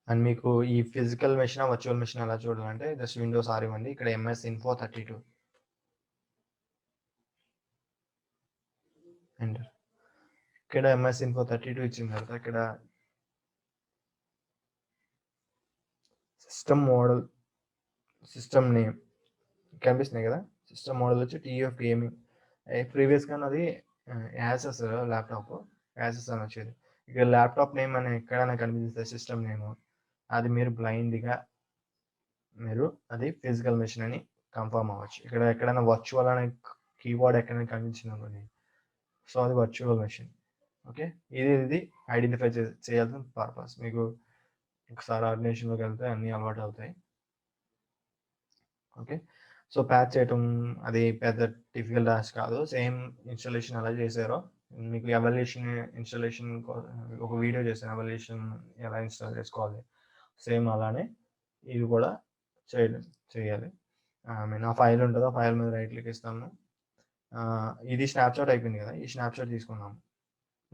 అండ్ మీకు ఈ ఫిజికల్ మెషిన్ వర్చువల్ మెషిన్ ఎలా చూడాలంటే జస్ట్ విండోస్ ఆర్ ఇవ్వండి, ఇక్కడ MS Info 32 ఎంటర్. ఇక్కడ MS Info 32 ఇచ్చిన తర్వాత ఇక్కడ సిస్టమ్ మోడల్, సిస్టమ్ నేమ్ కనిపిస్తున్నాయి కదా, సిస్టమ్ మోడల్ వచ్చి TF గేమింగ్. ప్రీవియస్గా అది యాసెస్ ల్యాప్టాప్, యాసెస్ అని వచ్చేది. ఇక్కడ ల్యాప్టాప్ నేమ్ అని ఎక్కడైనా కనిపిస్తే సిస్టమ్ నేమ్, అది మీరు బ్లైండ్గా అది ఫిజికల్ మెషిన్ అని కన్ఫర్మ్ అవ్వచ్చు. ఇక్కడ ఎక్కడైనా వర్చువల్ అనే కీవర్డ్ ఎక్కడైనా కనిపించింది, సో అది వర్చువల్ మెషిన్. ఓకే, ఇది ఐడెంటిఫై చేయాల్సిన పర్పస్. మీకు ఒకసారి ఆర్గనైజేషన్లోకి వెళ్తే అన్నీ అలవాటు అవుతాయి. ఓకే, సో ప్యాచ్ చేయటం అది పెద్ద డిఫికల్ట్ టాస్క్ కాదు. సేమ్ ఇన్స్టాలేషన్ ఎలా చేశారో మీకు ఎవాల్యుయేషన్ ఇన్స్టాలేషన్ ఒక వీడియో చేశాను, ఎవాల్యుయేషన్ ఎలా ఇన్స్టాల్ చేసుకోవాలి, సేమ్ అలానే ఇది కూడా చేయాలి. ఆ ఫైల్ ఉంటుంది, ఆ ఫైల్ మీద రైట్ క్లిక్ ఇస్తాము. ఇది స్నాప్షాట్ అయిపోయింది కదా, ఈ స్నాప్షాట్ తీసుకున్నాము.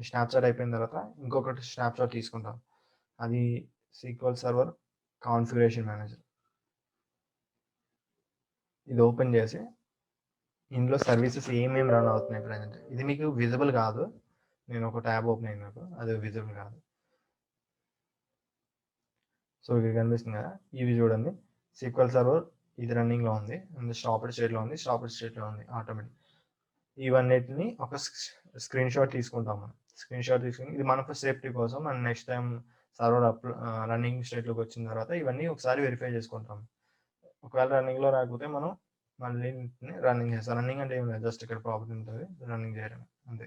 ఈ స్నాప్షాట్ అయిపోయిన తర్వాత ఇంకొకటి స్నాప్షాట్ తీసుకుంటాం, అది సీక్వెల్ సర్వర్ కాన్ఫిగరేషన్ మేనేజర్. ఇది ఓపెన్ చేసి ఇందులో సర్వీసెస్ ఏమేమి రన్ అవుతున్నాయి ప్రజెంట్, ఇది మీకు విజిబుల్ కాదు. నేను ఒక ట్యాబ్ ఓపెన్ అయిన నాకు అది విజిబుల్ కాదు. సో ఇక్కడ కనిపిస్తుంది కదా, ఇవి చూడండి, సీక్వెల్ సర్వర్ ఇది రన్నింగ్లో ఉంది, స్టాప్డ్ స్టేట్లో ఉంది ఆటోమేటిక్. ఇవన్నిటిని ఒక స్క్రీన్ షాట్ తీసుకుంటాం మనం. స్క్రీన్ షాట్ తీసుకుని ఇది మన సేఫ్టీ కోసం, and next time server running స్టేట్లోకి వచ్చిన తర్వాత ఇవన్నీ ఒకసారి వెరిఫై చేసుకుంటాం. ఒకవేళ రన్నింగ్లో రాకపోతే మనం మళ్ళీ రన్నింగ్ చేస్తాం. రన్నింగ్ అంటే ఏం లేదు, జస్ట్ ఇక్కడ ప్రాబ్లం ఉంటుంది, రన్నింగ్ చేయడం అంతే.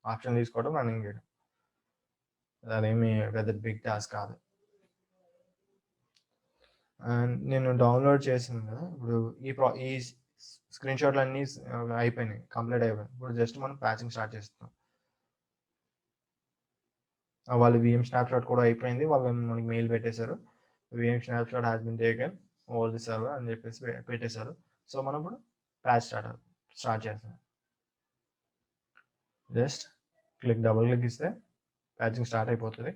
ఆప్షన్ తీసుకోవడం, రన్నింగ్ చేయడం, అదేమి పెద్ద బిగ్ టాస్క్ కాదు. అండ్ నేను డౌన్లోడ్ చేసాను కదా, ఇప్పుడు ఈ స్క్రీన్ షాట్లు అన్నీ అయిపోయినాయి, కంప్లీట్ అయిపోయినాయి. ఇప్పుడు జస్ట్ మనం ప్యాచింగ్ స్టార్ట్ చేస్తున్నాం. వాళ్ళు విఎం స్నాప్షాట్ కూడా అయిపోయింది, వాళ్ళు మనకి మెయిల్ పెట్టేశారు, VM snapshot has been taken over the server అని చెప్పేసి పెట్టేశారు. సో మనం ఇప్పుడు ప్యాచ్ స్టార్ట్ చేస్తాం. జస్ట్ డబుల్ క్లిక్ ఇస్తే ప్యాచింగ్ స్టార్ట్ అయిపోతుంది.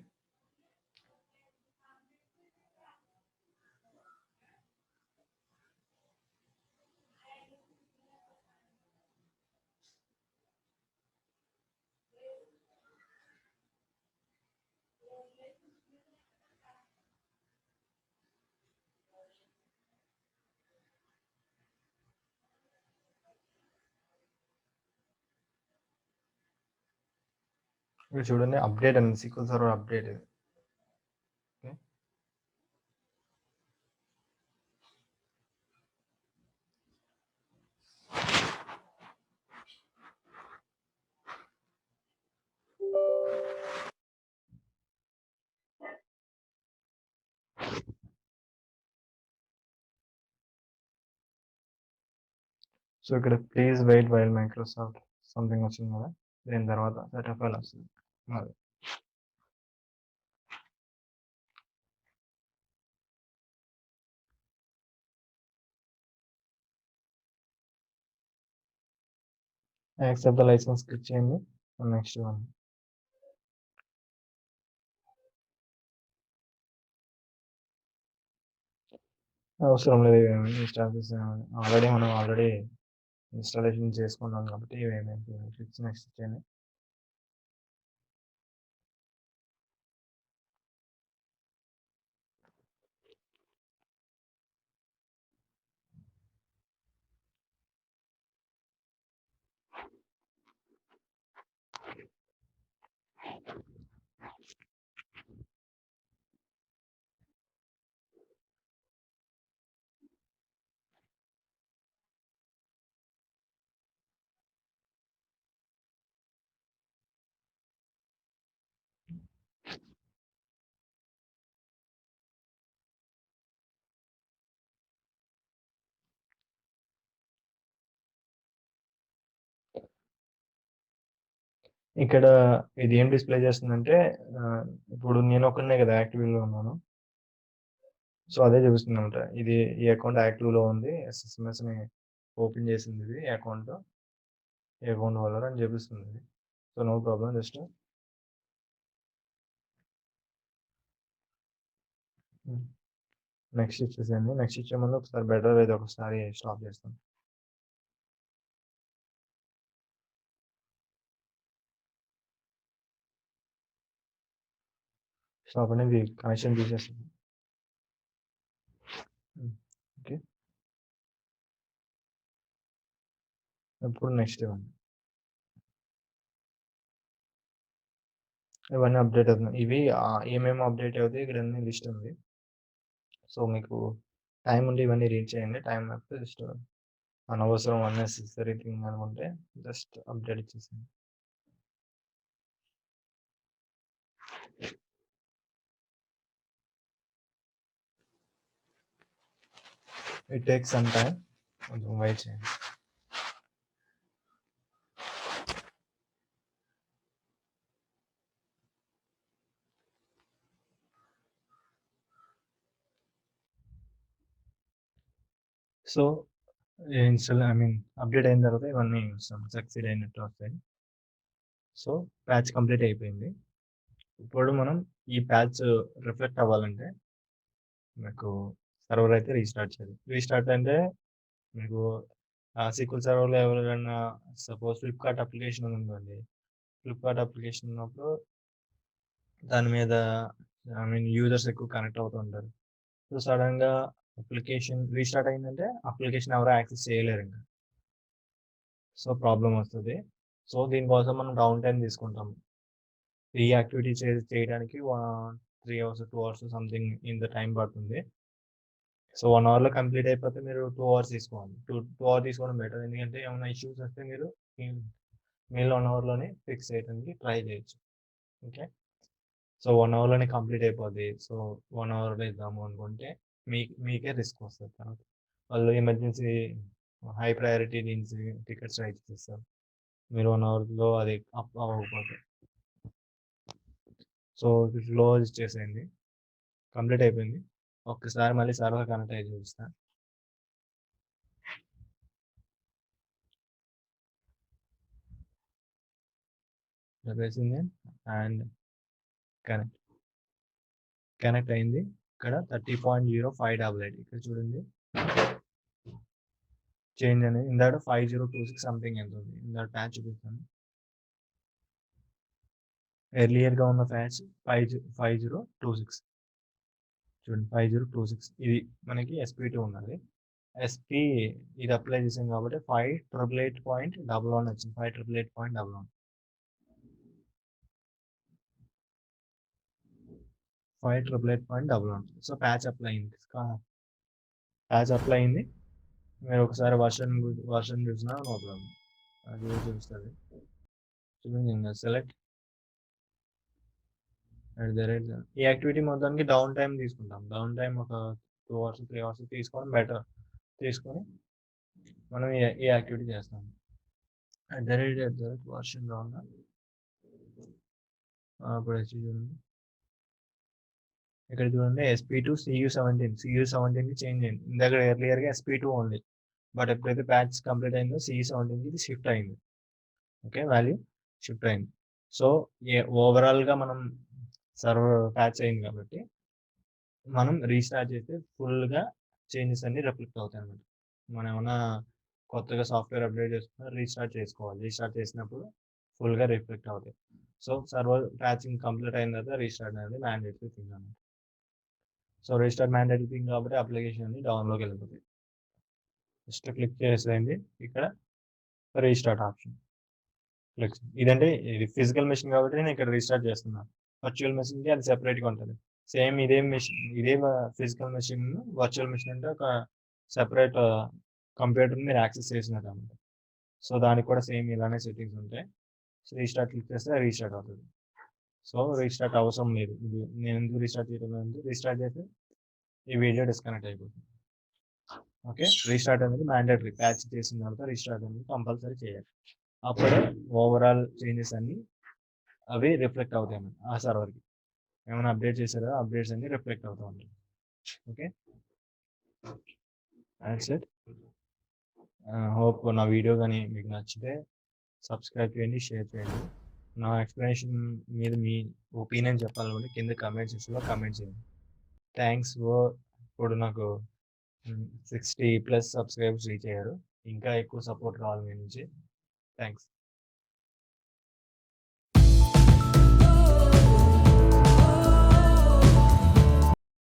ఇక్కడ చూడండి, అప్డేట్ అండి, సీక్వెల్ సర్వర్ అప్డేట్ ఇది. ఓకే, సో ఇక్కడ please wait while Microsoft something వచ్చింది కదా, దీని తర్వాత సెటప్ ఫైల్ వస్తుంది. అది యాక్సెప్ట్ ద లైసెన్స్ క్లిక్ చేయండి, నెక్స్ట్ వన్. అవసరం లేదు ఇవేమి ఇన్‌స్టాల్ చేసేయాలి. ఆల్రెడీ ఇన్‌స్టాలేషన్ చేసుకున్నాం కాబట్టి ఇవేమి నెక్స్ట్ ఇచ్చేయండి. ఇక్కడ ఇది ఏం డిస్‌ప్లే చేస్తుందంటే ఇప్పుడు నేనొక్కడినే కదా యాక్టివ్‌లో ఉన్నాను. సో, అదే చూపిస్తుందనమాట. ఈ అకౌంట్ యాక్టివ్‌లో ఉంది. ఎస్ఎంఎస్‌ని ఓపెన్ చేసిందిది ఈ అకౌంట్ హోల్డర్ అని చూపిస్తుంది. So, no problem just next ఇచ్చేసేయండి. నెక్స్ట్ ఇచ్చే ముందు ఒకసారి బెటర్ అయితే ఒకసారి స్టాప్ చేస్తాను. స్టాప్ అనేది కనెక్షన్ తీసేస్తుంది. ఓకే. ఇప్పుడు నెక్స్ట్ ఇవన్నీ అప్డేట్ అవుతున్నాయి. ఇవి ఏమేమి అప్డేట్ అవుతాయి ఇక్కడ అన్ని లిస్ట్ ఉంది. సో, మీకు టైం ఉంటే ఇవన్నీ రీడ్ చేయండి. టైం లేకపోతే జస్ట్ అనవసరం అన్నెసెసరీ థింగ్ అనుకుంటే జస్ట్ అప్డేట్ ఇచ్చేసేయండి. It takes some time. కొంచెం వెయిట్ చేయండి. సో, అప్డేట్ అయిన తర్వాత ఇవన్నీ సక్సీడ్ అయినట్టు వస్తాయి. సో, ప్యాచ్ కంప్లీట్ అయిపోయింది. ఇప్పుడు మనం ఈ ప్యాచ్ రిఫ్లెక్ట్ అవ్వాలంటే మీకు సర్వర్ అయితే రీస్టార్ట్ చేయాలి. రీస్టార్ట్ అంటే మీకు సీక్వెల్ సర్వర్‌లో ఎవరైనా సపోజ్ ఫ్లిప్‌కార్ట్ అప్లికేషన్ ఉందనుకోండి. ఫ్లిప్‌కార్ట్ అప్లికేషన్ ఉన్నప్పుడు దాని మీద యూజర్స్ ఎక్కువ కనెక్ట్ అవుతూ ఉంటారు. సో, సడెన్‌గా అప్లికేషన్ రీస్టార్ట్ అయిందంటే అప్లికేషన్ ఎవరు యాక్సెస్ చేయలేరింక. సో, ప్రాబ్లమ్ వస్తది. సో, దీనికోసం మనం డౌన్ టైమ్ తీసుకుంటాం. ఈ యాక్టివిటీ చేయడానికి 3 అవర్స్, 2 అవర్స్ సంథింగ్ ఇంత టైం పడుతుంది. సో, 1 అవర్‌లో కంప్లీట్ అయిపోతే మీరు 2 అవర్స్ తీసుకోవాలి. 2 అవర్స్ తీసుకోవడం బెటర్. ఎందుకంటే ఏమైనా ఇష్యూస్ వస్తే మీరు మిగిలిన 1 అవర్‌లోనే ఫిక్స్ చేయడానికి ట్రై చేయొచ్చు. ఓకే. సో, 1 అవర్‌లోనే కంప్లీట్ అయిపోద్ది. సో, 1 అవర్‌లో ఇద్దాము అనుకుంటే మీకే రిస్క్ వస్తది తర్వాత. వాళ్ళు emergency high priority tickets raise చేస్తారు. మీరు 1 అవర్‌లో అది అవ్వకపోతే. సో, క్లోజ్ చేసేయండి. కంప్లీట్ అయిపోయింది. ఒక్కసారి మళ్ళీ సర్వర్ కనెక్ట్ అయ్యి చూపిస్తా. చెప్పేసింది అండ్ కనెక్ట్. కనెక్ట్ అయింది. ఇక్కడ 30.0588 ఇక్కడ చూడండి. చేంజ్ అనేది ఇందాక 5026 సంథింగ్ ఎంత ఉంది. ఇందాక ప్యాచ్ చూపిస్తాను. ఎర్లియర్‌గా ఉన్న ప్యాచ్ 5026 చూడండి 5026 ఇది మనకి SP2 ఉన్నది. ఎస్‌పీ ఇది అప్లై చేసాం కాబట్టి 5888.11 వచ్చింది. 5888.11 5888.11 సో, ప్యాచ్ అప్లై అయింది. ప్యాచ్ అప్లై అయింది. మీరు ఒకసారి వర్షన్ చూసినా నో ప్రాబ్లమ్. అది చూపిస్తుంది. చూపించింది సెలెక్ట్ ఈ యాక్టివిటీ మొత్తానికి డౌన్ టైమ్ తీసుకుంటాం. డౌన్ టైమ్ ఒక 2 అవర్స్, 3 అవర్స్ తీసుకోవడం బెటర్. తీసుకొని మనం ఈ యాక్టివిటీ చేస్తాం. వర్షన్ రాంగ్ ఇప్పుడు వచ్చి చూడండి. ఇక్కడ చూడండి SP2 CU17కి చేంజ్ అయింది. ఇందాక ఎర్లియర్‌గా SP2 ఉంది. బట్ ఎప్పుడైతే ప్యాచ్ కంప్లీట్ అయిందో CU17కి ఇది షిఫ్ట్ అయింది. ఓకే. వాల్యూ షిఫ్ట్ అయింది. సో, ఓవరాల్‌గా మనం సర్వర్ ప్యాచ్ అయింది కాబట్టి మనం రీస్టార్ట్ చేస్తే ఫుల్‌గా చేంజెస్ అన్నీ రిఫ్లెక్ట్ అవుతాయన్నమాట. మనం ఏమన్నా కొత్తగా సాఫ్ట్‌వేర్ అప్‌డేట్ చేసుకున్నా రీస్టార్ట్ చేసుకోవాలి. రీస్టార్ట్ చేసినప్పుడు ఫుల్‌గా రిఫ్లెక్ట్ అవుతాయి. సో, సర్వర్ ప్యాచింగ్ కంప్లీట్ అయిన తర్వాత రీస్టార్ట్ అనేది మ్యాండేటరీ థింగ్ అన్నమాట. సో, రీస్టార్ట్ మ్యాండేటరీ థింగ్ కాబట్టి అప్లికేషన్ అన్ని డౌన్‌లోకి వెళ్ళిపోతాయి. జస్ట్ క్లిక్ చేసేయండి ఇక్కడ రీస్టార్ట్ ఆప్షన్. క్లిక్ ఇదంటే ఇది ఫిజికల్ మెషిన్ కాబట్టి నేను ఇక్కడ రీస్టార్ట్ చేస్తున్నాను. వర్చువల్ మెషిన్‌కి అది సెపరేట్‌గా ఉంటది. సేమ్ ఇదే మెషిన్ ఇదే ఫిజికల్ మెషిన్ వర్చువల్ మెషిన్ అంటే ఒక సెపరేట్ కంప్యూటర్‌ని మీరు యాక్సెస్ చేసినట్టన్నమాట. సో, దానికి కూడా సేమ్ ఇలానే సెట్టింగ్స్ ఉంటాయి. సో, రీస్టార్ట్ క్లిక్ చేస్తే రీస్టార్ట్ అవుతది. సో, రీస్టార్ట్ అవసరం లేదు. ఇది నేను ఎందుకు రీస్టార్ట్ చేయడం అంటే రీస్టార్ట్ చేస్తే ఈ వీడియో డిస్కనెక్ట్ అయిపోతుంది. ఓకే. రీస్టార్ట్ అనేది మ్యాండేటరీ. ప్యాచ్ చేసిన తర్వాత రీస్టార్ట్ అనేది కంపల్సరీ చేయాలి. అప్పుడే ఓవరాల్ చేంజెస్ అన్నీ అవి రిఫ్లెక్ట్ అవుతాయన్నమాట ఆ సర్వర్‌కి. ఏమైనా అప్డేట్ చేశారో అప్డేట్స్ అన్నీ రిఫ్లెక్ట్ అవుతా ఉంటాయి. ఓకే. That's it. హోప్ నా వీడియో గాని మీకు నచ్చితే సబ్స్క్రైబ్ చేయండి, షేర్ చేయండి. నా ఎక్స్‌ప్లనేషన్ మీద మీ ఒపీనియన్ చెప్పాలనుకుంటే కింద కామెంట్ సెక్షన్‌లో కామెంట్ చేయండి. థాంక్స్ ఇప్పుడు నాకు 60+ సబ్స్క్రైబర్స్ రీచ్ అయ్యారు. ఇంకా ఎక్కువ సపోర్ట్ కావాలి మీ నుంచి. థాంక్స్.